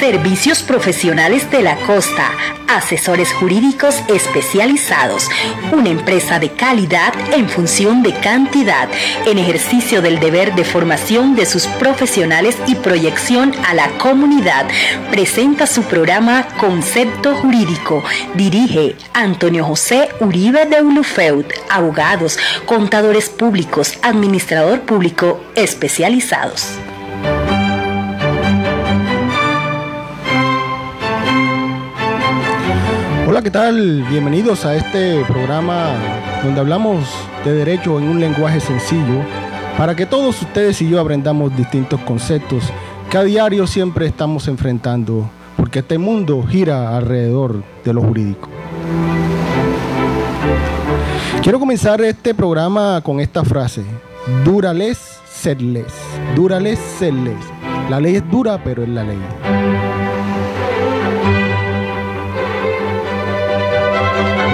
Servicios profesionales de la costa, asesores jurídicos especializados, una empresa de calidad en función de cantidad, en ejercicio del deber de formación de sus profesionales y proyección a la comunidad. Presenta su programa Concepto Jurídico. Dirige Antonio José Uribe de Ulufeud. Abogados, contadores públicos, administrador público especializados. Hola, ¿qué tal? Bienvenidos a este programa donde hablamos de derecho en un lenguaje sencillo para que todos ustedes y yo aprendamos distintos conceptos que a diario siempre estamos enfrentando, porque este mundo gira alrededor de lo jurídico. Quiero comenzar este programa con esta frase: dura les, sed les. Dura les, sed les. La ley es dura, pero es la ley.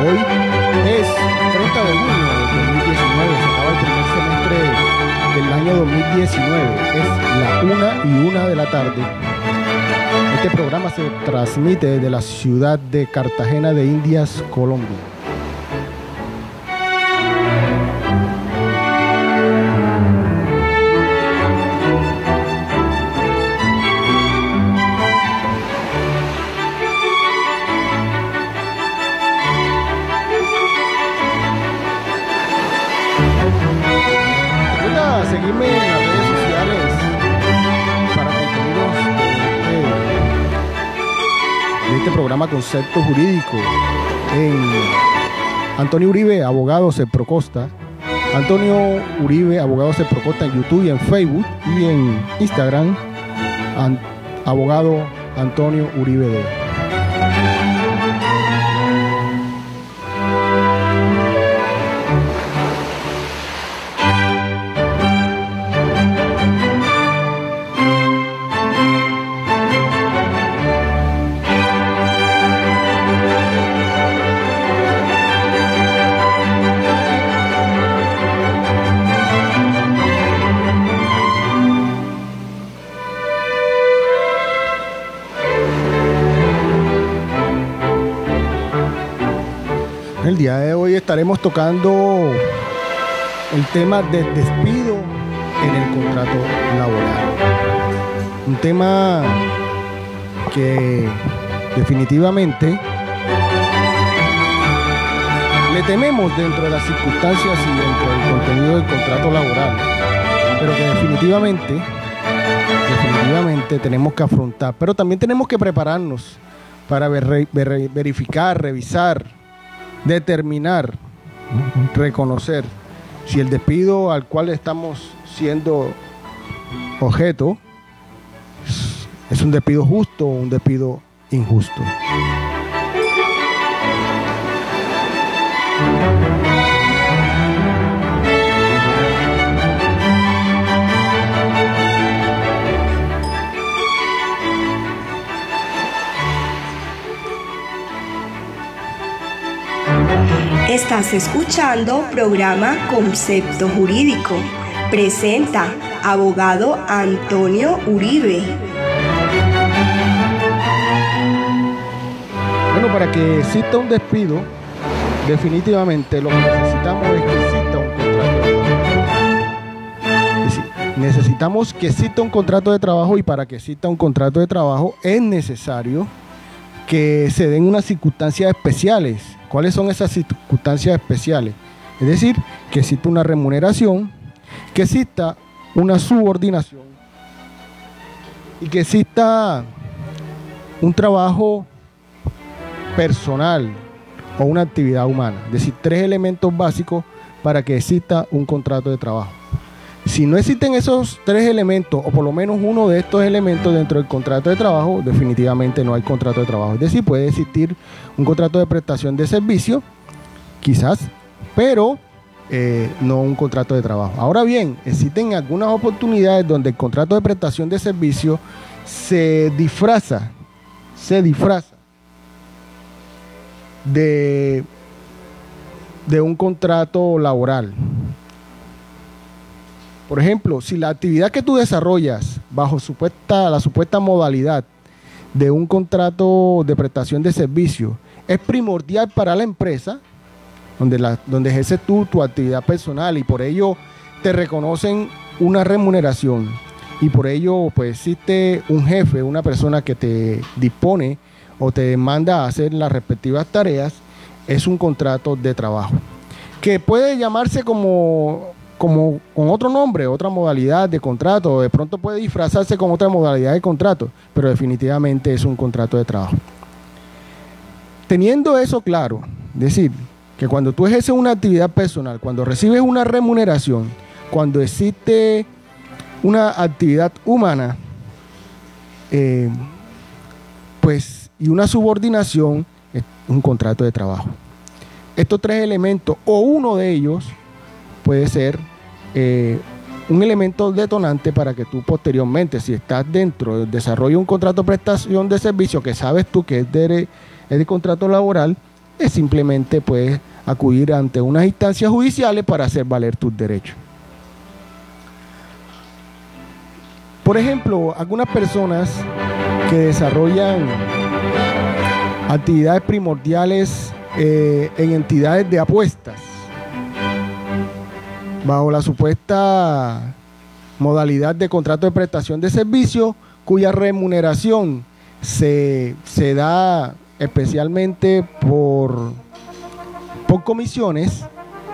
Hoy es 30 de junio de 2019, se acaba el primer semestre del año 2019, es la 1:01 de la tarde. Este programa se transmite desde la ciudad de Cartagena de Indias, Colombia. Seguirme en las redes sociales para contenidos de este programa Concepto Jurídico. En Antonio Uribe, abogado Ceprocosta. Antonio Uribe, abogado Ceprocosta en YouTube y en Facebook, y en Instagram, abogado Antonio Uribe D. El día de hoy estaremos tocando el tema del despido en el contrato laboral. Un tema que definitivamente le tememos dentro de las circunstancias y dentro del contenido del contrato laboral, pero que definitivamente tenemos que afrontar, pero también tenemos que prepararnos para verificar, revisar, determinar, reconocer si el despido al cual estamos siendo objeto es un despido justo o un despido injusto. Estás escuchando programa Concepto Jurídico. Presenta abogado Antonio Uribe. Bueno, para que exista un despido, definitivamente lo que necesitamos es que exista un contrato de trabajo. Es decir, necesitamos que exista un contrato de trabajo, y para que exista un contrato de trabajo es necesario que se den unas circunstancias especiales. ¿Cuáles son esas circunstancias especiales? Es decir, que exista una remuneración, que exista una subordinación y que exista un trabajo personal o una actividad humana. Es decir, 3 elementos básicos para que exista un contrato de trabajo. Si no existen esos 3 elementos, o por lo menos uno de estos elementos dentro del contrato de trabajo, definitivamente no hay contrato de trabajo. Es decir, puede existir un contrato de prestación de servicio, quizás, pero no un contrato de trabajo. Ahora bien, existen algunas oportunidades donde el contrato de prestación de servicio se disfraza de un contrato laboral. Por ejemplo, si la actividad que tú desarrollas bajo la supuesta modalidad de un contrato de prestación de servicio es primordial para la empresa donde ejerces tú tu actividad personal, y por ello te reconocen una remuneración, y por ello pues existe un jefe, una persona que te dispone o te manda a hacer las respectivas tareas, es un contrato de trabajo, que puede llamarse como con otro nombre, otra modalidad de contrato, o de pronto puede disfrazarse con otra modalidad de contrato, pero definitivamente es un contrato de trabajo. Teniendo eso claro, es decir, que cuando tú ejerces una actividad personal, cuando recibes una remuneración, cuando existe una actividad humana, pues, y una subordinación, es un contrato de trabajo. Estos tres elementos, o uno de ellos, puede ser un elemento detonante para que tú posteriormente, si estás dentro del desarrollo de un contrato de prestación de servicio que sabes tú que es de contrato laboral, es simplemente puedes acudir ante unas instancias judiciales para hacer valer tus derechos. Por ejemplo, algunas personas que desarrollan actividades primordiales en entidades de apuestas, bajo la supuesta modalidad de contrato de prestación de servicio, cuya remuneración se da especialmente por comisiones,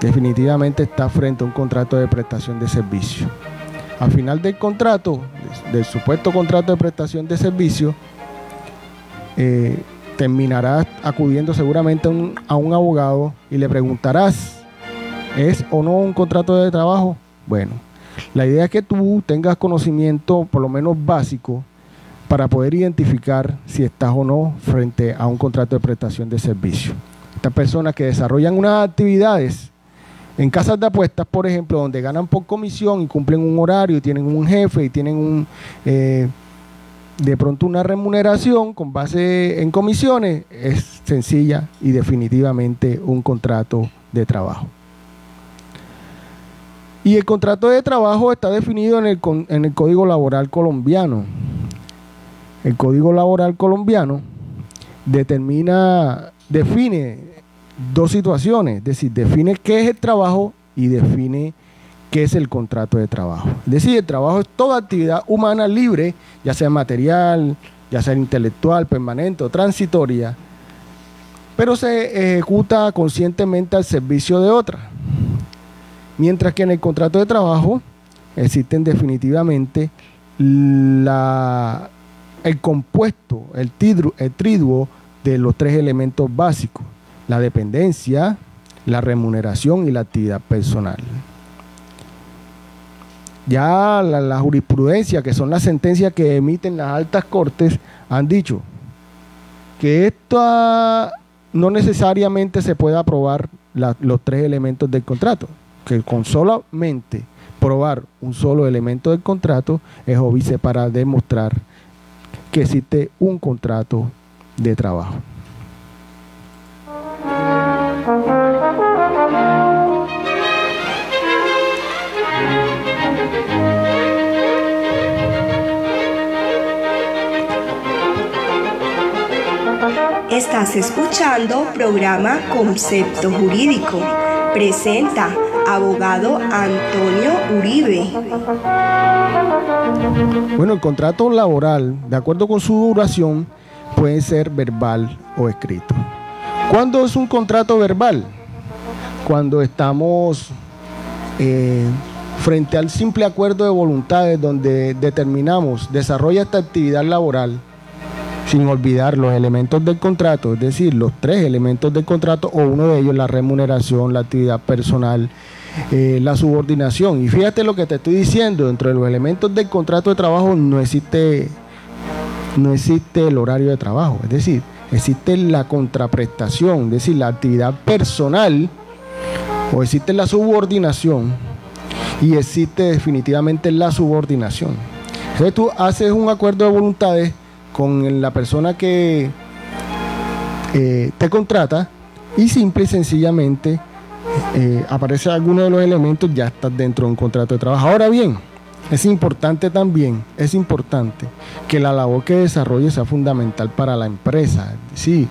definitivamente está frente a un contrato de prestación de servicio. Al final del contrato, del supuesto contrato de prestación de servicio, terminarás acudiendo seguramente a un abogado y le preguntarás, ¿es o no un contrato de trabajo? Bueno, la idea es que tú tengas conocimiento por lo menos básico para poder identificar si estás o no frente a un contrato de prestación de servicio. Estas personas que desarrollan unas actividades en casas de apuestas, por ejemplo, donde ganan por comisión y cumplen un horario y tienen un jefe y tienen de pronto una remuneración con base en comisiones, es sencilla y definitivamente un contrato de trabajo. Y el contrato de trabajo está definido en el Código Laboral colombiano. El Código Laboral colombiano define dos situaciones, es decir, define qué es el trabajo y define qué es el contrato de trabajo. Es decir, el trabajo es toda actividad humana libre, ya sea material, ya sea intelectual, permanente o transitoria, pero se ejecuta conscientemente al servicio de otra. Mientras que en el contrato de trabajo existen definitivamente el compuesto, el triduo de los tres elementos básicos: la dependencia, la remuneración y la actividad personal. Ya la jurisprudencia, que son las sentencias que emiten las altas cortes, han dicho que esto no necesariamente se puede aprobar los tres elementos del contrato, que con solamente probar un solo elemento del contrato es óbice para demostrar que existe un contrato de trabajo. Estás escuchando programa Concepto Jurídico. Presenta abogado Antonio Uribe. Bueno, el contrato laboral, de acuerdo con su duración, puede ser verbal o escrito. ¿Cuándo es un contrato verbal? Cuando estamos frente al simple acuerdo de voluntades, donde determinamos, desarrolla esta actividad laboral sin olvidar los elementos del contrato, es decir, los tres elementos del contrato, o uno de ellos, la remuneración, la actividad personal, la subordinación. Y fíjate lo que te estoy diciendo: dentro de los elementos del contrato de trabajo no existe el horario de trabajo, es decir, existe la contraprestación, es decir, la actividad personal, o existe la subordinación, y existe definitivamente la subordinación. Entonces tú haces un acuerdo de voluntades con la persona que te contrata, y simple y sencillamente aparece alguno de los elementos, ya estás dentro de un contrato de trabajo. Ahora bien, es importante también, que la labor que desarrolle sea fundamental para la empresa. Sí,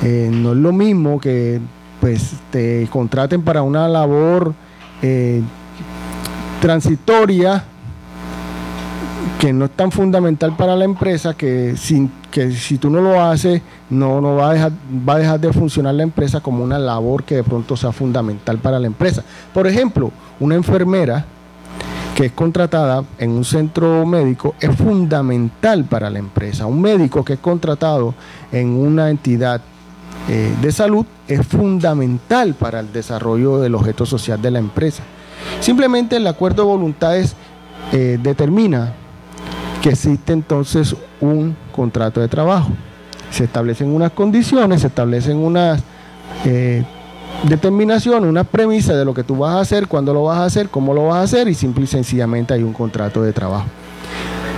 no es lo mismo que pues te contraten para una labor transitoria que no es tan fundamental para la empresa, que si tú no lo haces, no va a dejar de funcionar la empresa como una labor que de pronto sea fundamental para la empresa. Por ejemplo, una enfermera que es contratada en un centro médico es fundamental para la empresa. Un médico que es contratado en una entidad de salud es fundamental para el desarrollo del objeto social de la empresa. Simplemente el acuerdo de voluntades determina que existe entonces un contrato de trabajo. Se establecen unas condiciones, se establecen unas determinaciones, unas premisas de lo que tú vas a hacer, cuándo lo vas a hacer, cómo lo vas a hacer, y simple y sencillamente hay un contrato de trabajo.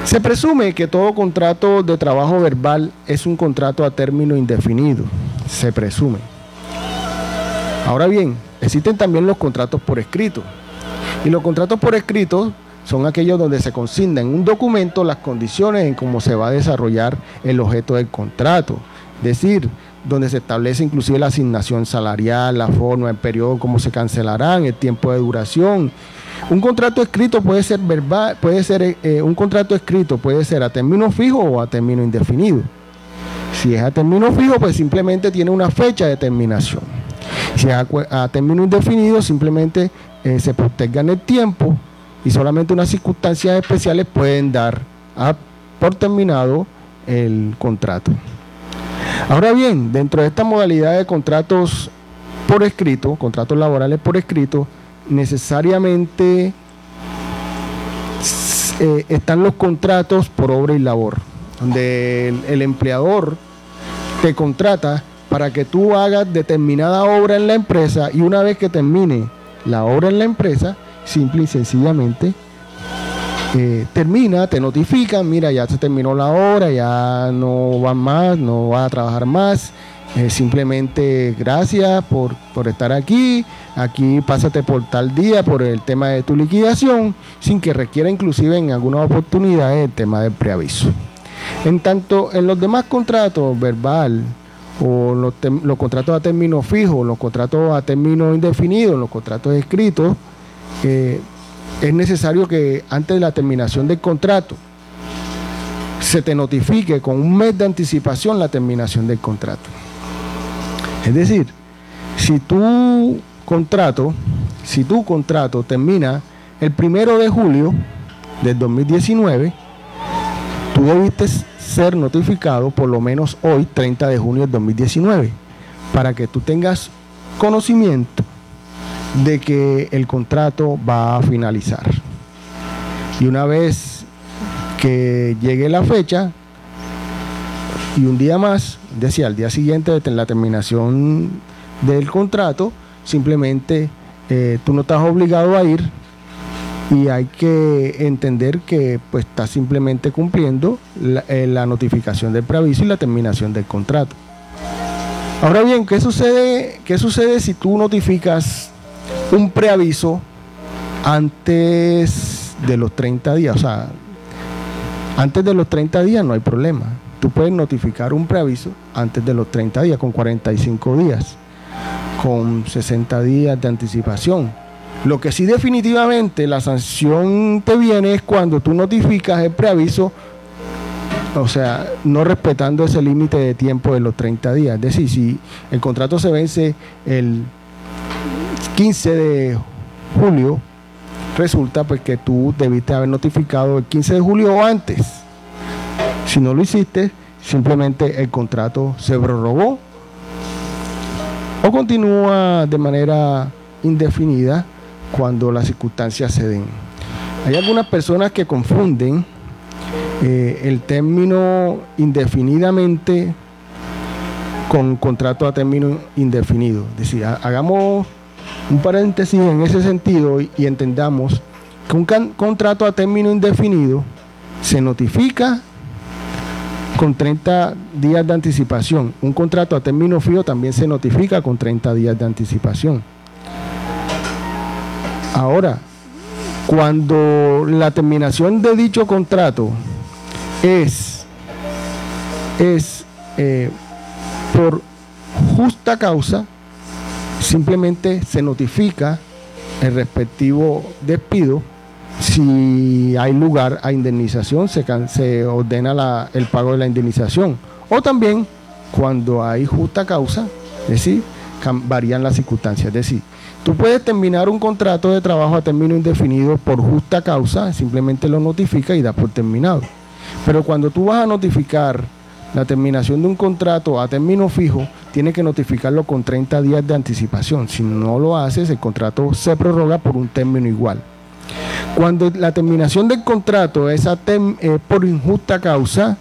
Se presume que todo contrato de trabajo verbal es un contrato a término indefinido. Se presume. Ahora bien, existen también los contratos por escrito. Y los contratos por escrito son aquellos donde se consigna en un documento las condiciones en cómo se va a desarrollar el objeto del contrato. Es decir, donde se establece inclusive la asignación salarial, la forma, el periodo, cómo se cancelarán, el tiempo de duración. Un contrato escrito puede ser verbal, un contrato escrito puede ser a término fijo o a término indefinido. Si es a término fijo, pues simplemente tiene una fecha de terminación. Si es a término indefinido, simplemente se posterga en el tiempo y solamente unas circunstancias especiales pueden dar por terminado el contrato. Ahora bien, dentro de esta modalidad de contratos por escrito, contratos laborales por escrito, necesariamente están los contratos por obra y labor, donde el empleador te contrata para que tú hagas determinada obra en la empresa, y una vez que termine la obra en la empresa, simple y sencillamente termina, te notifican, mira, ya se terminó la obra, ya no vas más, no vas a trabajar más, simplemente gracias por estar aquí pásate por tal día por el tema de tu liquidación, sin que requiera inclusive en algunas oportunidades el tema del preaviso. En tanto, en los demás contratos verbal o los contratos a término fijo, los contratos a término indefinido, los contratos escritos, es necesario que antes de la terminación del contrato se te notifique con un mes de anticipación la terminación del contrato. Es decir, si tu contrato termina el 1 de julio del 2019, tú debiste ser notificado por lo menos hoy, 30 de junio del 2019, para que tú tengas conocimiento de que el contrato va a finalizar. Y una vez que llegue la fecha y un día más, es decir, al día siguiente de la terminación del contrato, simplemente tú no estás obligado a ir, y hay que entender que pues estás simplemente cumpliendo la notificación del preaviso y la terminación del contrato. Ahora bien, ¿qué sucede si tú notificas un preaviso antes de los 30 días? O sea, antes de los 30 días no hay problema. Tú puedes notificar un preaviso antes de los 30 días, con 45 días, con 60 días de anticipación. Lo que sí definitivamente la sanción te viene es cuando tú notificas el preaviso, o sea, no respetando ese límite de tiempo de los 30 días. Es decir, si el contrato se vence el 15 de julio, resulta pues que tú debiste haber notificado el 15 de julio o antes. Si no lo hiciste, simplemente el contrato se prorrogó o continúa de manera indefinida cuando las circunstancias se den. Hay algunas personas que confunden el término indefinidamente con contrato a término indefinido. Es decir, hagamos un paréntesis en ese sentido y entendamos que un contrato a término indefinido se notifica con 30 días de anticipación. Un contrato a término fijo también se notifica con 30 días de anticipación. Ahora, Cuando la terminación de dicho contrato es por justa causa, simplemente se notifica el respectivo despido. Si hay lugar a indemnización, se ordena el pago de la indemnización. O también, cuando hay justa causa, es decir, varían las circunstancias. Es decir, tú puedes terminar un contrato de trabajo a término indefinido por justa causa, simplemente lo notifica y da por terminado. Pero cuando tú vas a notificar la terminación de un contrato a término fijo, tienes que notificarlo con 30 días de anticipación. Si no lo haces, el contrato se prorroga por un término igual. Cuando la terminación del contrato es por injusta causa,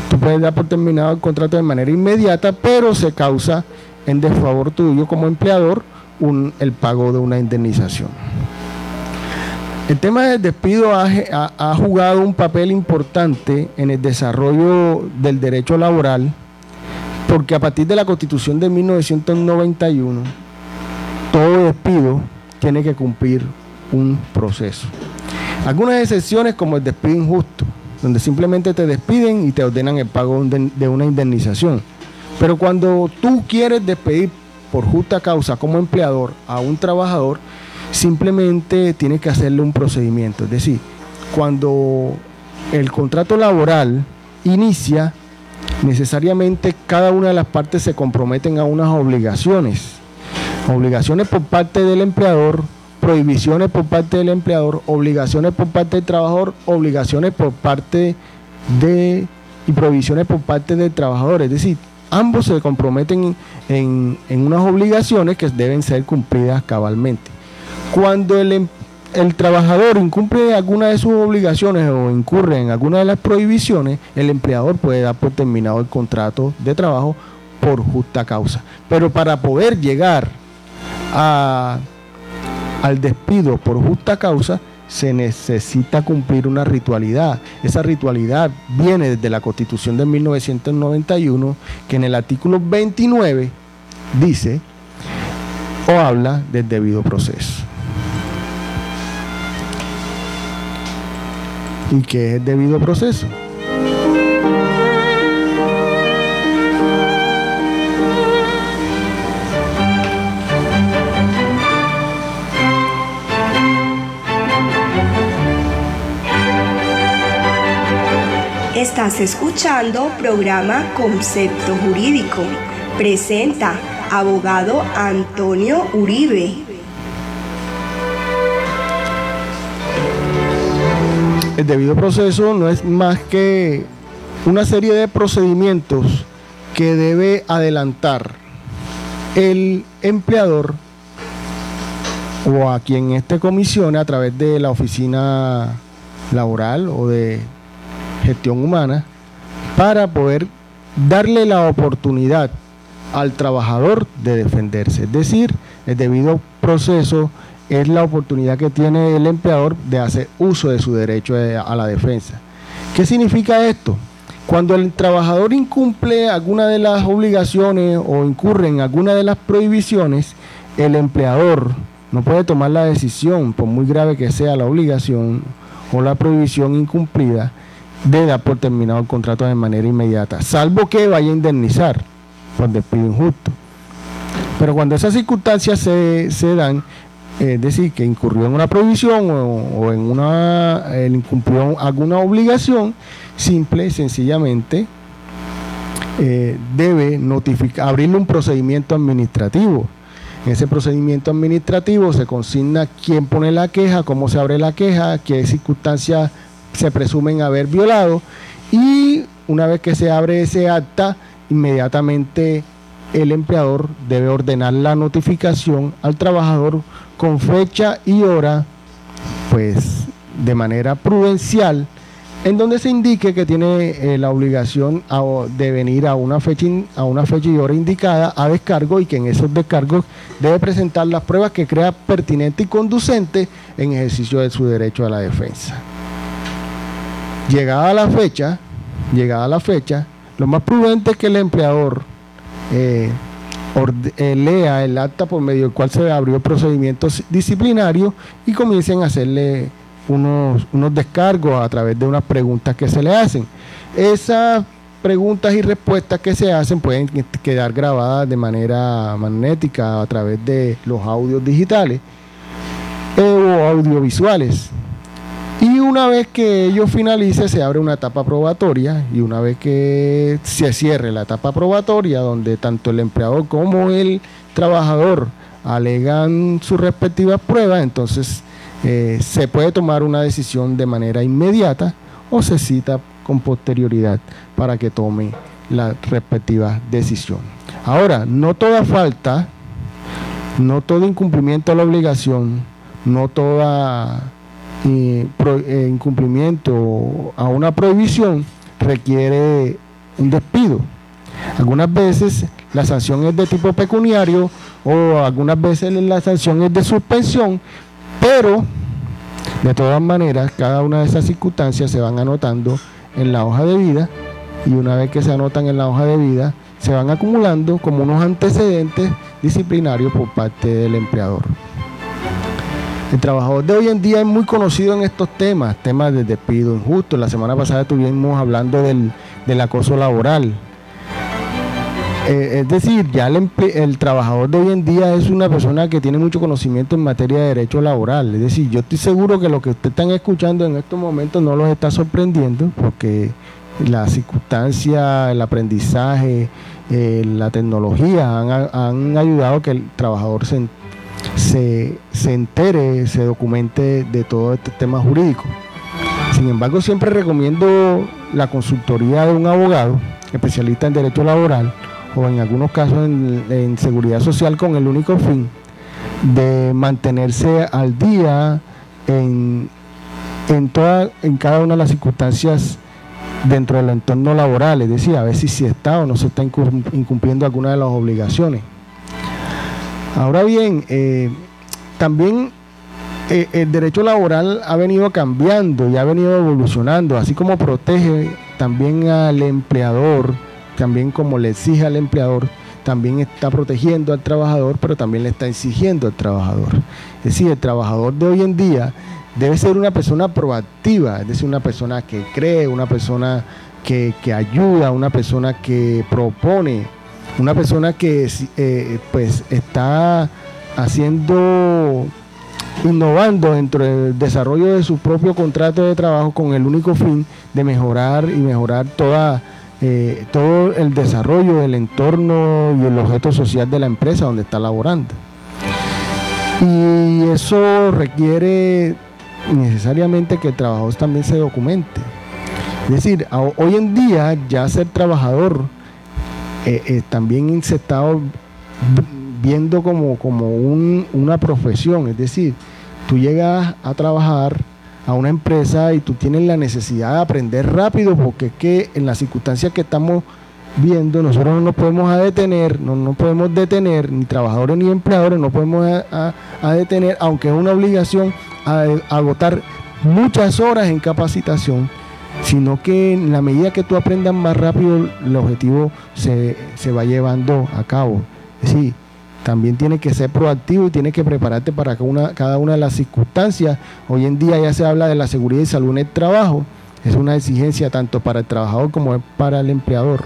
tú puedes dar por terminado el contrato de manera inmediata, pero se causa en desfavor tuyo como empleador el pago de una indemnización. El tema del despido ha jugado un papel importante en el desarrollo del derecho laboral, porque a partir de la Constitución de 1991, todo despido tiene que cumplir un proceso. Algunas excepciones, como el despido injusto, donde simplemente te despiden y te ordenan el pago de una indemnización. Pero cuando tú quieres despedir por justa causa como empleador a un trabajador, simplemente tienes que hacerle un procedimiento. Es decir, cuando el contrato laboral inicia, necesariamente cada una de las partes se comprometen a unas obligaciones. Obligaciones por parte del empleador, prohibiciones por parte del empleador, obligaciones por parte del trabajador, obligaciones por parte y prohibiciones por parte del trabajador. Es decir, ambos se comprometen en unas obligaciones que deben ser cumplidas cabalmente. Cuando el trabajador incumple alguna de sus obligaciones o incurre en alguna de las prohibiciones, el empleador puede dar por terminado el contrato de trabajo por justa causa. Pero para poder llegar al despido por justa causa, se necesita cumplir una ritualidad. Esa ritualidad viene desde la Constitución de 1991, que en el artículo 29 dice o habla del debido proceso. ¿Y qué es el debido proceso? Estás escuchando programa Concepto Jurídico. Presenta abogado Antonio Uribe. El debido proceso no es más que una serie de procedimientos que debe adelantar el empleador o a quien éste comisione a través de la oficina laboral o de gestión humana, para poder darle la oportunidad al trabajador de defenderse. Es decir, el debido proceso es la oportunidad que tiene el empleador de hacer uso de su derecho a la defensa. ¿Qué significa esto? Cuando el trabajador incumple alguna de las obligaciones o incurre en alguna de las prohibiciones, el empleador no puede tomar la decisión, por muy grave que sea la obligación o la prohibición incumplida, de dar por terminado el contrato de manera inmediata, salvo que vaya a indemnizar por despido injusto. Pero cuando esas circunstancias se dan, es decir, que incurrió en una prohibición o en incumplió alguna obligación, simple y sencillamente debe abrirle un procedimiento administrativo. En ese procedimiento administrativo se consigna quién pone la queja, cómo se abre la queja, qué circunstancias se presumen haber violado, y una vez que se abre ese acta, inmediatamente el empleador debe ordenar la notificación al trabajador con fecha y hora, pues de manera prudencial, en donde se indique que tiene la obligación de venir a una fecha y hora indicada a descargo, y que en esos descargos debe presentar las pruebas que crea pertinente y conducente en ejercicio de su derecho a la defensa. Llegada la fecha, lo más prudente es que el empleador lea el acta por medio del cual se abrió el procedimiento disciplinario y comiencen a hacerle unos descargos a través de unas preguntas que se le hacen. Esas preguntas y respuestas que se hacen pueden quedar grabadas de manera magnética a través de los audios digitales o audiovisuales. Y una vez que ello finalice, se abre una etapa probatoria, y una vez que se cierre la etapa probatoria, donde tanto el empleador como el trabajador alegan sus respectivas pruebas, entonces se puede tomar una decisión de manera inmediata o se cita con posterioridad para que tome la respectiva decisión. Ahora, no toda falta, no todo incumplimiento de la obligación, no toda incumplimiento a una prohibición requiere un despido. Algunas veces la sanción es de tipo pecuniario o algunas veces la sanción es de suspensión, pero de todas maneras cada una de esas circunstancias se van anotando en la hoja de vida, y una vez que se anotan en la hoja de vida se van acumulando como unos antecedentes disciplinarios por parte del empleador. El trabajador de hoy en día es muy conocido en estos temas de despido injusto. La semana pasada estuvimos hablando del acoso laboral. Es decir, ya el trabajador de hoy en día es una persona que tiene mucho conocimiento en materia de derecho laboral. Es decir, yo estoy seguro que lo que ustedes están escuchando en estos momentos no los está sorprendiendo, porque la circunstancia, el aprendizaje, la tecnología han ayudado a que el trabajador se entere, se documente de todo este tema jurídico. Sin embargo, siempre recomiendo la consultoría de un abogado especialista en derecho laboral, o en algunos casos en seguridad social, con el único fin de mantenerse al día en cada una de las circunstancias dentro del entorno laboral, es decir, a ver si se está o no se está incumpliendo alguna de las obligaciones. Ahora bien, también el derecho laboral ha venido cambiando y ha venido evolucionando, así como protege también al empleador, también como le exige al empleador, también está protegiendo al trabajador, pero también le está exigiendo al trabajador. Es decir, el trabajador de hoy en día debe ser una persona proactiva, es decir, una persona que cree, una persona que ayuda, una persona que propone, una persona que pues está innovando dentro del desarrollo de su propio contrato de trabajo, con el único fin de mejorar todo el desarrollo del entorno y el objeto social de la empresa donde está laborando. Y eso requiere necesariamente que el trabajador también se documente. Es decir, hoy en día ya ser trabajador también se está viendo como una profesión. Es decir, tú llegas a trabajar a una empresa y tú tienes la necesidad de aprender rápido, porque es que en las circunstancias que estamos viendo nosotros no nos podemos detener, no podemos detener, ni trabajadores ni empleadores no podemos detener, aunque es una obligación, a agotar muchas horas en capacitación, sino que en la medida que tú aprendas más rápido, el objetivo se va llevando a cabo. Es decir, también tienes que ser proactivo y tienes que prepararte para cada una de las circunstancias. Hoy en día ya se habla de la seguridad y salud en el trabajo. Es una exigencia tanto para el trabajador como para el empleador.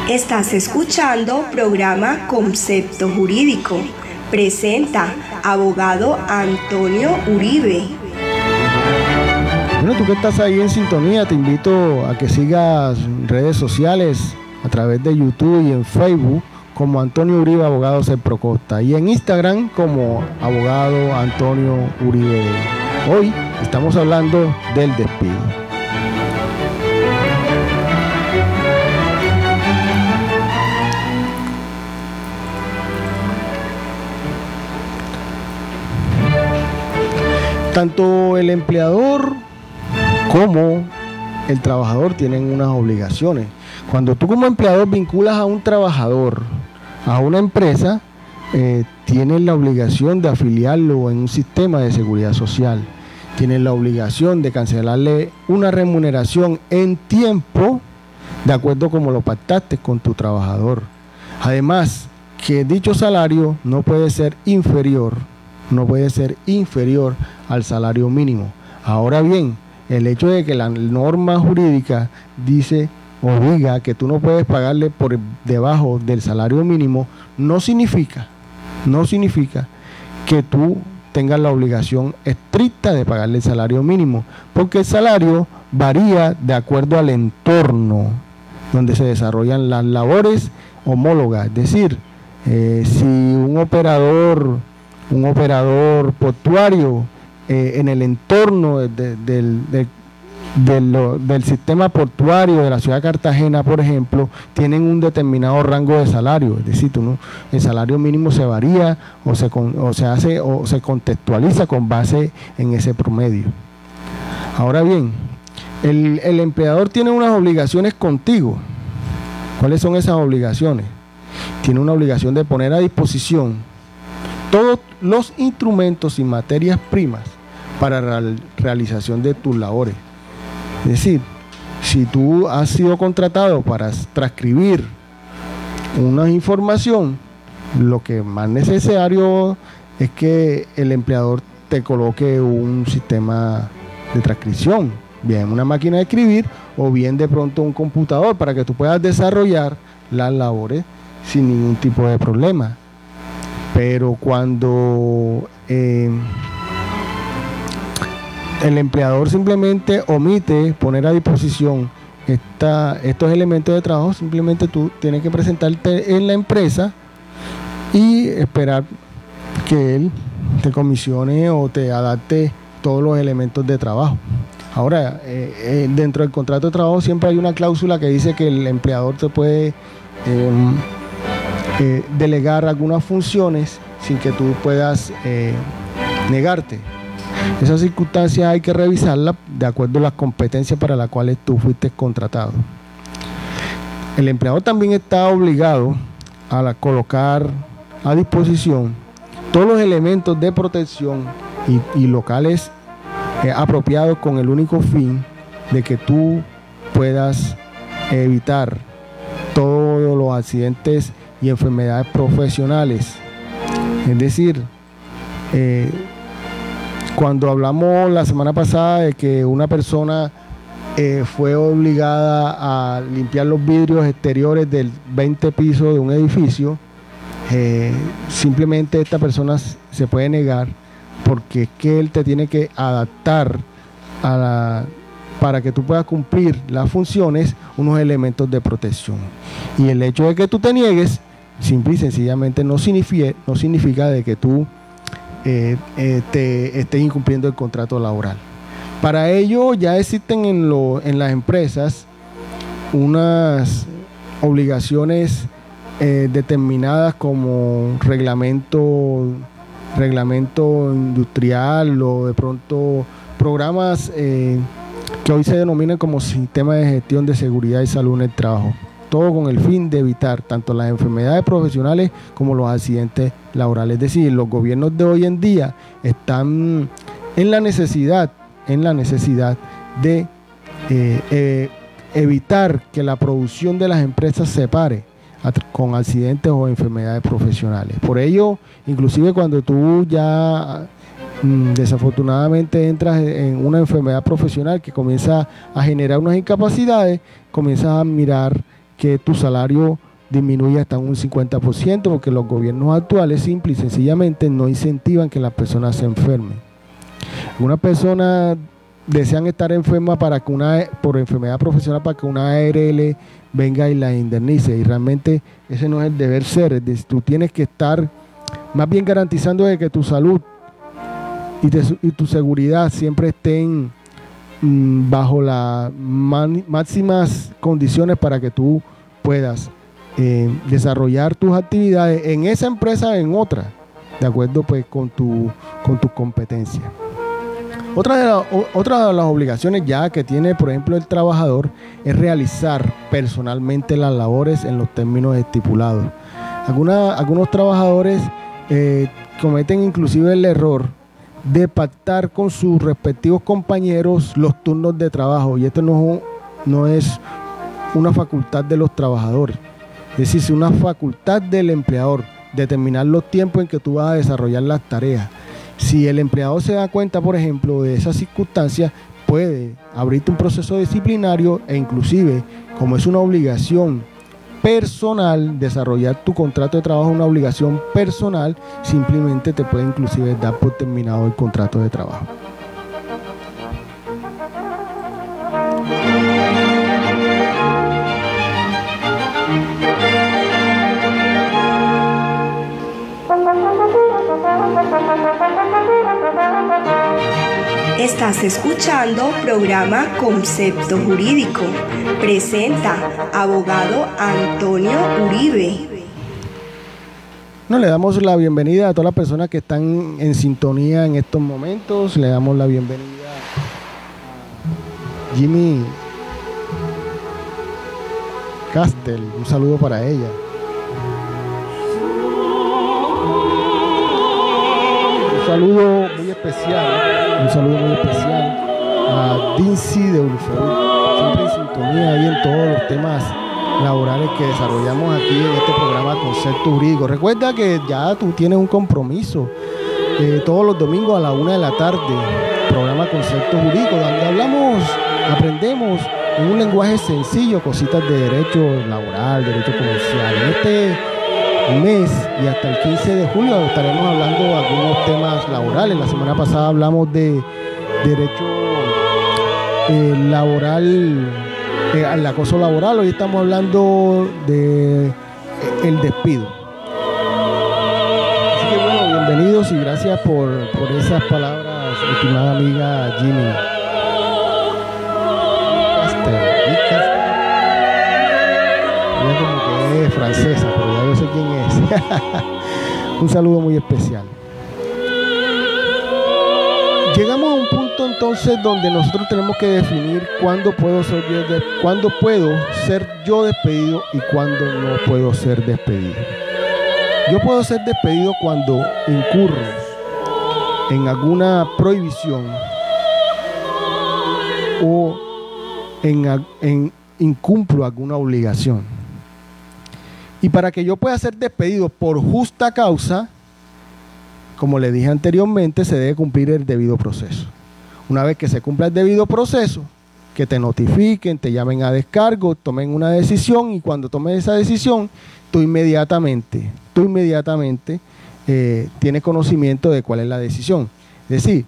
Estás escuchando programa Concepto Jurídico. Presenta abogado Antonio Uribe. Bueno, tú que estás ahí en sintonía, te invito a que sigas redes sociales a través de YouTube y en Facebook como Antonio Uribe, abogado Serprocosta, y en Instagram como abogado Antonio Uribe. Hoy estamos hablando del despido. Tanto el empleador como el trabajador tienen unas obligaciones. Cuando tú como empleador vinculas a un trabajador a una empresa, tienes la obligación de afiliarlo en un sistema de seguridad social. Tienes la obligación de cancelarle una remuneración en tiempo de acuerdo como lo pactaste con tu trabajador. Además, que dicho salario no puede ser inferior al salario mínimo. Ahora bien, el hecho de que la norma jurídica obliga que tú no puedes pagarle por debajo del salario mínimo, no significa que tú tengas la obligación estricta de pagarle el salario mínimo, porque el salario varía de acuerdo al entorno donde se desarrollan las labores homólogas. Es decir, si un operador portuario en el entorno del sistema portuario de la ciudad de Cartagena, por ejemplo, tienen un determinado rango de salario, es decir, el salario mínimo se varía o se contextualiza con base en ese promedio. Ahora bien, el empleador tiene unas obligaciones contigo. ¿Cuáles son esas obligaciones? Tiene una obligación de poner a disposición todos los instrumentos y materias primas para la realización de tus labores. Es decir, si tú has sido contratado para transcribir una información, lo que más necesario es que el empleador te coloque un sistema de transcripción, bien una máquina de escribir o bien de pronto un computador, para que tú puedas desarrollar las labores sin ningún tipo de problema. Pero cuando el empleador simplemente omite poner a disposición estos elementos de trabajo, simplemente tú tienes que presentarte en la empresa y esperar que él te comisione o te adapte todos los elementos de trabajo. Ahora, dentro del contrato de trabajo siempre hay una cláusula que dice que el empleador te puede delegar algunas funciones sin que tú puedas negarte. Esas circunstancias hay que revisarlas de acuerdo a las competencias para las cuales tú fuiste contratado. El empleador también está obligado a colocar a disposición todos los elementos de protección y locales apropiados con el único fin de que tú puedas evitar todos los accidentes y enfermedades profesionales. Es decir, cuando hablamos la semana pasada de que una persona fue obligada a limpiar los vidrios exteriores del 20 piso de un edificio, simplemente esta persona se puede negar porque es que él te tiene que adaptar para que tú puedas cumplir las funciones, unos elementos de protección. Y el hecho de que tú te niegues, simple y sencillamente no significa de que tú te estés incumpliendo el contrato laboral. Para ello ya existen en las empresas unas obligaciones determinadas como reglamento industrial o de pronto programas que hoy se denominan como sistema de gestión de seguridad y salud en el trabajo. Todo con el fin de evitar tanto las enfermedades profesionales como los accidentes laborales. Es decir, los gobiernos de hoy en día están en la necesidad de evitar que la producción de las empresas se pare con accidentes o enfermedades profesionales. Por ello, inclusive cuando tú ya desafortunadamente entras en una enfermedad profesional que comienza a generar unas incapacidades, comienzas a mirar que tu salario disminuye hasta un 50%, porque los gobiernos actuales simple y sencillamente no incentivan que las personas se enfermen. Algunas personas desean estar enfermas por enfermedad profesional para que una ARL venga y la indemnice, y realmente ese no es el deber ser. Es decir, tú tienes que estar más bien garantizando de que tu salud y tu seguridad siempre estén bajo las máximas condiciones para que tú puedas desarrollar tus actividades en esa empresa o en otra, de acuerdo pues con tu competencia. Otra de las obligaciones ya que tiene, por ejemplo, el trabajador es realizar personalmente las labores en los términos estipulados. Algunos trabajadores cometen inclusive el error de pactar con sus respectivos compañeros los turnos de trabajo, y esto no es una facultad de los trabajadores, es decir, es una facultad del empleador determinar los tiempos en que tú vas a desarrollar las tareas. Si el empleador se da cuenta, por ejemplo, de esas circunstancias, puede abrirte un proceso disciplinario e inclusive, como es una obligación personal, desarrollar tu contrato de trabajo, una obligación personal, simplemente te puede inclusive dar por terminado el contrato de trabajo. Estás escuchando programa Concepto Jurídico. Presenta abogado Antonio Uribe. No, le damos la bienvenida a todas las personas que están en sintonía en estos momentos. Le damos la bienvenida a Jimmy Castel. Un saludo para ella. Un saludo muy especial a Dincy de Ulferú, siempre en sintonía ahí en todos los temas laborales que desarrollamos aquí en este programa Concepto Jurídico. Recuerda que ya tú tienes un compromiso todos los domingos a la 1 de la tarde, programa Concepto Jurídico, donde aprendemos en un lenguaje sencillo cositas de derecho laboral, derecho comercial. En este mes y hasta el 15 de julio estaremos hablando de algunos temas laborales. La semana pasada hablamos de derecho laboral, el acoso laboral. Hoy estamos hablando de el despido. Así que bueno, bienvenidos y gracias por esas palabras, estimada amiga Jimmy Castel. Ella como que es francesa, pero ya yo sé quién es. Un saludo muy especial. Llegamos a un punto entonces donde nosotros tenemos que definir cuándo puedo ser yo despedido y cuándo no puedo ser despedido. Yo puedo ser despedido cuando incurro en alguna prohibición o incumplo alguna obligación. Y para que yo pueda ser despedido por justa causa, como le dije anteriormente, se debe cumplir el debido proceso. Una vez que se cumpla el debido proceso, que te notifiquen, te llamen a descargo, tomen una decisión, y cuando tomes esa decisión, tú inmediatamente tienes conocimiento de cuál es la decisión. Es decir,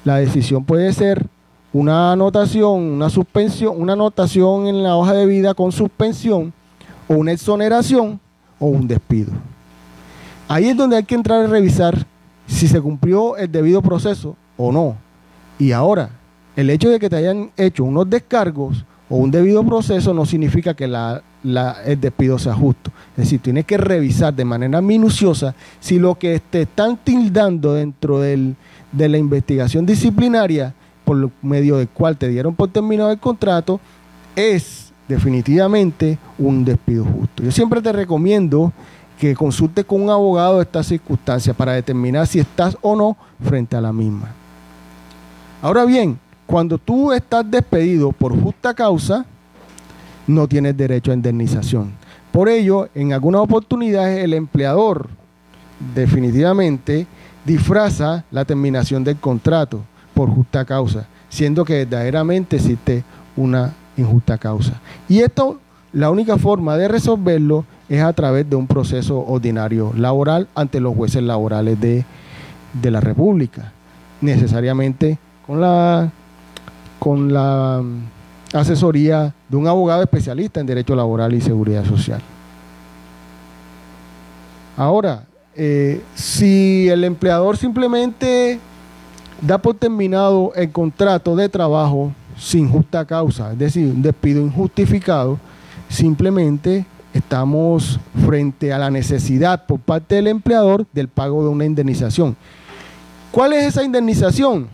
la decisión puede ser una anotación, una suspensión, una anotación en la hoja de vida con suspensión, o una exoneración, o un despido. Ahí es donde hay que entrar a revisar si se cumplió el debido proceso o no. Y ahora, el hecho de que te hayan hecho unos descargos o un debido proceso no significa que el despido sea justo. Es decir, tienes que revisar de manera minuciosa si lo que te están tildando dentro de la investigación disciplinaria por medio del cual te dieron por terminado el contrato es definitivamente un despido justo. Yo siempre te recomiendo que consultes con un abogado de estas circunstancias para determinar si estás o no frente a la misma. Ahora bien, cuando tú estás despedido por justa causa, no tienes derecho a indemnización. Por ello, en algunas oportunidades el empleador definitivamente disfraza la terminación del contrato por justa causa, siendo que verdaderamente existe una injusta causa. Y esto, la única forma de resolverlo es a través de un proceso ordinario laboral ante los jueces laborales de la República, necesariamente con la asesoría de un abogado especialista en derecho laboral y seguridad social. Ahora, si el empleador simplemente da por terminado el contrato de trabajo sin justa causa, es decir, un despido injustificado, simplemente estamos frente a la necesidad por parte del empleador del pago de una indemnización. ¿Cuál es esa indemnización?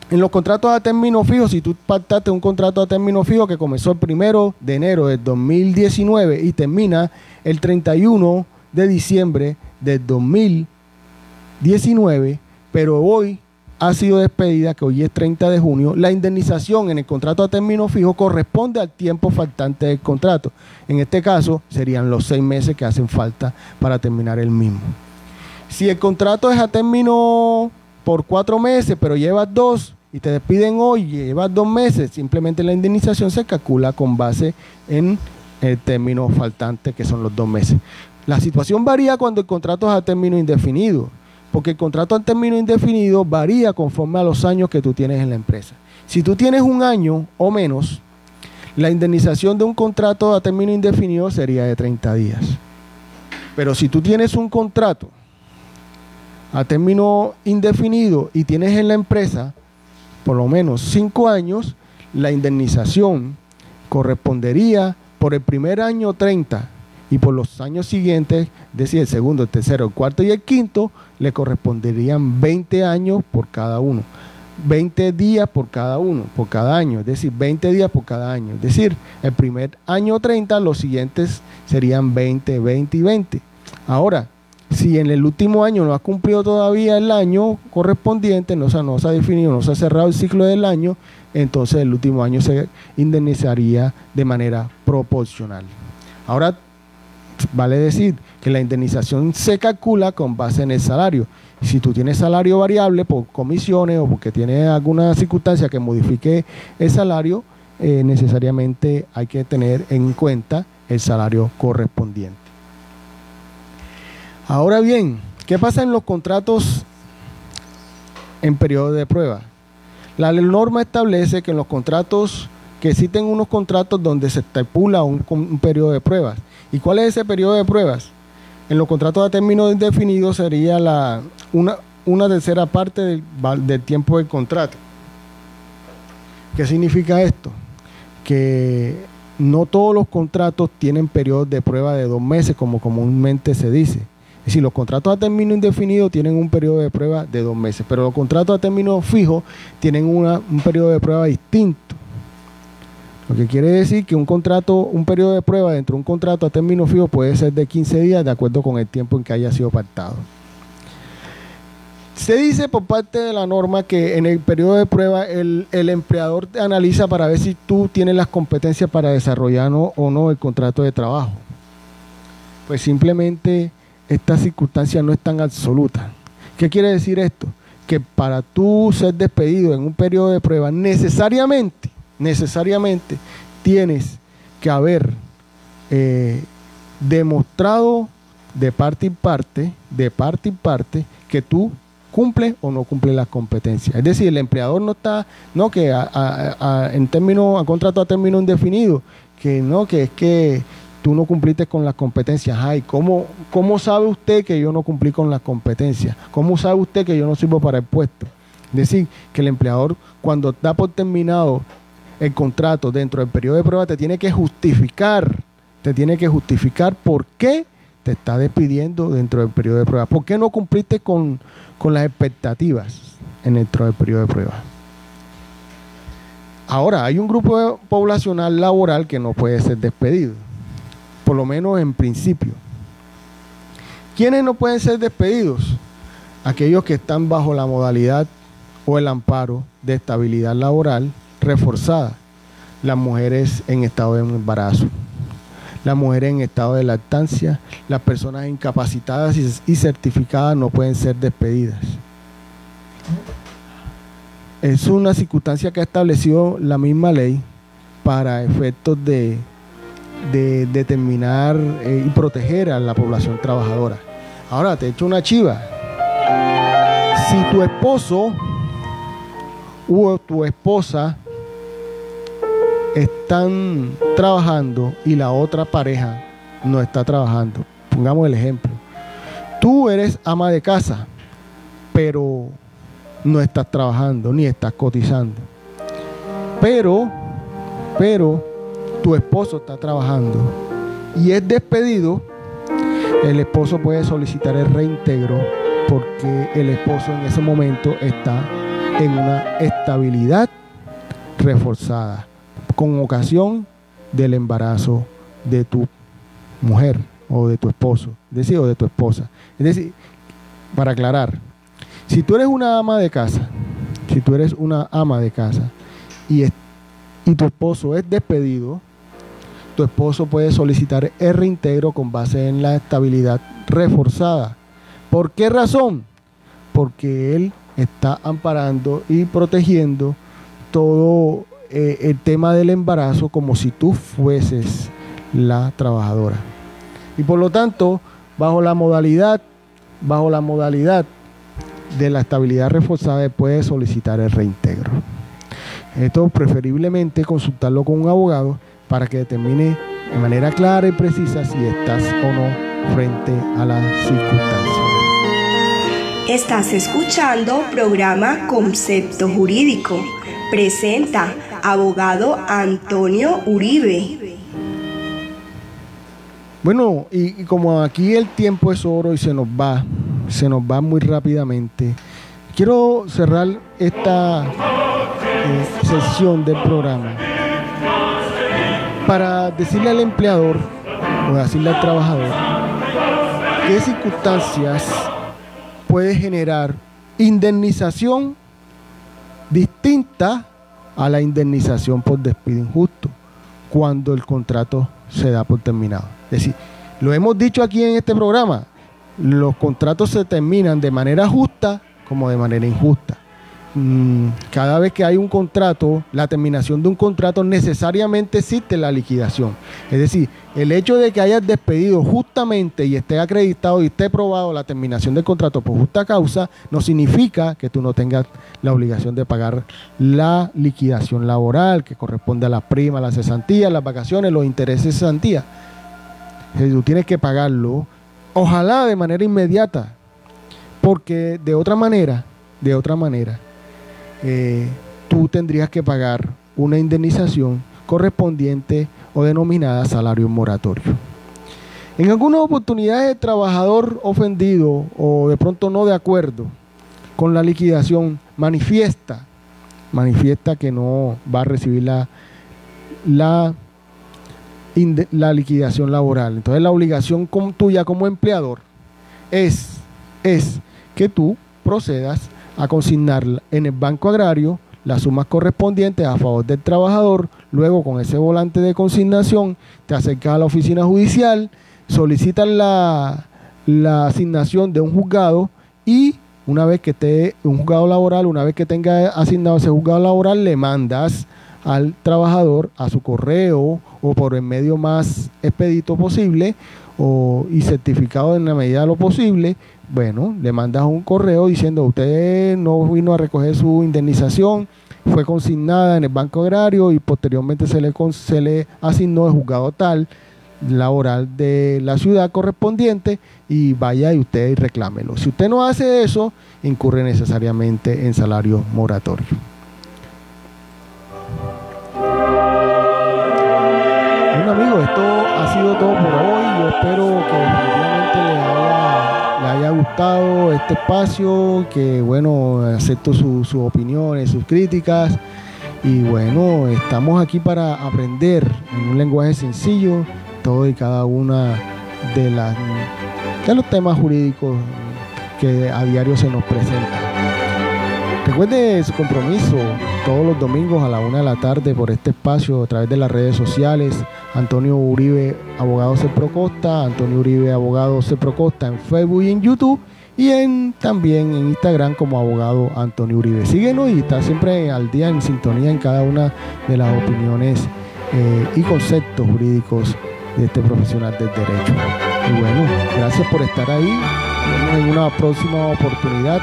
En los contratos a término fijo, si tú pactaste un contrato a término fijo que comenzó el 1 de enero del 2019 y termina el 31 de diciembre del 2019, pero hoy ha sido despedida, que hoy es 30 de junio, la indemnización en el contrato a término fijo corresponde al tiempo faltante del contrato. En este caso, serían los 6 meses que hacen falta para terminar el mismo. Si el contrato es a término por 4 meses, pero llevas 2 y te despiden hoy y llevas 2 meses, simplemente la indemnización se calcula con base en el término faltante, que son los 2 meses. La situación varía cuando el contrato es a término indefinido, porque el contrato a término indefinido varía conforme a los años que tú tienes en la empresa. Si tú tienes 1 año o menos, la indemnización de un contrato a término indefinido sería de 30 días. Pero si tú tienes un contrato a término indefinido y tienes en la empresa por lo menos 5 años, la indemnización correspondería por el primer año 30 y por los años siguientes, es decir, el segundo, el tercero, el cuarto y el quinto, le corresponderían 20 años por cada uno. 20 días por cada uno, por cada año, es decir, 20 días por cada año. Es decir, el primer año 30, los siguientes serían 20, 20 y 20. Ahora, si en el último año no has cumplido todavía el año correspondiente, no se ha definido, no se ha cerrado el ciclo del año, entonces el último año se indemnizaría de manera proporcional. Ahora, vale decir que la indemnización se calcula con base en el salario. Si tú tienes salario variable por comisiones o porque tienes alguna circunstancia que modifique el salario, necesariamente hay que tener en cuenta el salario correspondiente. Ahora bien, ¿qué pasa en los contratos en periodo de prueba? La norma establece que en los contratos, que existen unos contratos donde se estipula un periodo de pruebas. ¿Y cuál es ese periodo de pruebas? En los contratos a término indefinido sería una tercera parte del tiempo del contrato. ¿Qué significa esto? Que no todos los contratos tienen periodos de prueba de 2 meses, como comúnmente se dice. Es decir, los contratos a término indefinido tienen un periodo de prueba de 2 meses, pero los contratos a término fijo tienen un periodo de prueba distinto. Lo que quiere decir que un periodo de prueba dentro de un contrato a término fijo puede ser de 15 días de acuerdo con el tiempo en que haya sido pactado. Se dice por parte de la norma que en el periodo de prueba el empleador te analiza para ver si tú tienes las competencias para desarrollar o no el contrato de trabajo. Pues simplemente esta circunstancia no es tan absoluta. ¿Qué quiere decir esto? Que para tú ser despedido en un periodo de prueba necesariamente tienes que haber demostrado de parte y parte que tú cumples o no cumples las competencias. Es decir, el empleador no está, a contrato a término indefinido, que es que tú no cumpliste con las competencias. Ay, ¿cómo sabe usted que yo no cumplí con las competencias? ¿Cómo sabe usted que yo no sirvo para el puesto? Es decir, que el empleador, cuando da por terminado el contrato dentro del periodo de prueba, te tiene que justificar por qué te está despidiendo dentro del periodo de prueba. ¿Por qué no cumpliste con las expectativas dentro del periodo de prueba? Ahora, hay un grupo poblacional laboral que no puede ser despedido, por lo menos en principio. ¿Quiénes no pueden ser despedidos? Aquellos que están bajo la modalidad o el amparo de estabilidad laboral reforzada. Las mujeres en estado de embarazo, las mujeres en estado de lactancia, las personas incapacitadas y certificadas no pueden ser despedidas. Es una circunstancia que ha establecido la misma ley para efectos de determinar y proteger a la población trabajadora. Ahora te echo una chiva. Si tu esposo o tu esposa están trabajando y la otra pareja no está trabajando, pongamos el ejemplo, tú eres ama de casa, pero no estás trabajando ni estás cotizando, pero tu esposo está trabajando y es despedido, el esposo puede solicitar el reintegro porque el esposo en ese momento está en una estabilidad reforzada con ocasión del embarazo de tu mujer o de tu esposo, es decir, o de tu esposa. Es decir, para aclarar, si tú eres una ama de casa si tú eres una ama de casa y tu esposo es despedido, tu esposo puede solicitar el reintegro con base en la estabilidad reforzada. ¿Por qué razón? Porque él está amparando y protegiendo todo el tema del embarazo como si tú fueses la trabajadora. Y por lo tanto, bajo la modalidad de la estabilidad reforzada, puede solicitar el reintegro. Esto preferiblemente consultarlo con un abogado para que determine de manera clara y precisa si estás o no frente a la circunstancia. Estás escuchando programa Concepto Jurídico. Presenta abogado Antonio Uribe. Bueno, y como aquí el tiempo es oro y se nos va muy rápidamente, quiero cerrar esta sesión del programa para decirle al empleador o decirle al trabajador qué circunstancias puede generar indemnización distinta a la indemnización por despido injusto cuando el contrato se da por terminado. Es decir, lo hemos dicho aquí en este programa, los contratos se terminan de manera justa como de manera injusta. Cada vez que hay un contrato, la terminación de un contrato, necesariamente existe la liquidación. Es decir, el hecho de que hayas despedido justamente y esté acreditado y esté probado la terminación del contrato por justa causa, no significa que tú no tengas la obligación de pagar la liquidación laboral que corresponde a las primas, las cesantías, las vacaciones, los intereses de cesantía. Tú tienes que pagarlo, ojalá de manera inmediata, porque de otra manera, tú tendrías que pagar una indemnización correspondiente o denominada salario moratorio. En algunas oportunidades el trabajador ofendido o de pronto no de acuerdo con la liquidación manifiesta que no va a recibir la liquidación laboral. Entonces la obligación tuya como empleador es que tú procedas a consignar en el Banco Agrario las sumas correspondientes a favor del trabajador. Luego, con ese volante de consignación, te acercas a la oficina judicial, solicitas la asignación de un juzgado y una vez que esté un juzgado laboral, una vez que tenga asignado ese juzgado laboral, le mandas al trabajador a su correo o por el medio más expedito posible y certificado en la medida de lo posible. Bueno, le mandas un correo diciendo usted no vino a recoger su indemnización, fue consignada en el Banco Agrario y posteriormente se le asignó el juzgado tal laboral de la ciudad correspondiente y vaya y usted reclámelo. Si usted no hace eso, incurre necesariamente en salario moratorio. Bueno, amigos, esto ha sido todo por hoy. Yo espero que definitivamente le haya gustado este espacio, que bueno, acepto sus opiniones, sus críticas y bueno, estamos aquí para aprender en un lenguaje sencillo todo y cada una de los temas jurídicos que a diario se nos presentan. Recuerde su compromiso todos los domingos a la 1 de la tarde por este espacio a través de las redes sociales. Antonio Uribe, abogado CEPROCOSTA, Antonio Uribe, abogado CEPROCOSTA en Facebook y en YouTube y también en Instagram como abogado Antonio Uribe. Síguenos y está siempre al día en sintonía en cada una de las opiniones y conceptos jurídicos de este profesional del derecho. Y bueno, gracias por estar ahí. Nos vemos en una próxima oportunidad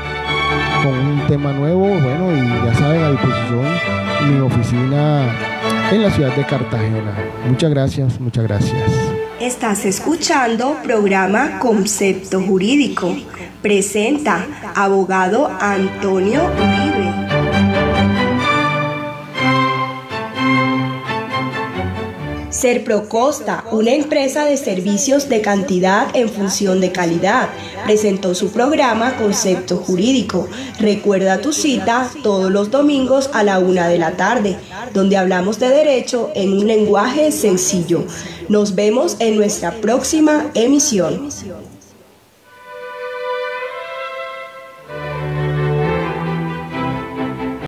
con un tema nuevo. Bueno, y ya saben, a disposición mi oficina en la ciudad de Cartagena. Muchas gracias, muchas gracias. Estás escuchando programa Concepto Jurídico. Presenta abogado Antonio Uribe. CEPROCOSTA, una empresa de servicios de cantidad en función de calidad, presentó su programa Concepto Jurídico. Recuerda tu cita todos los domingos a la 1 de la tarde, donde hablamos de derecho en un lenguaje sencillo. Nos vemos en nuestra próxima emisión.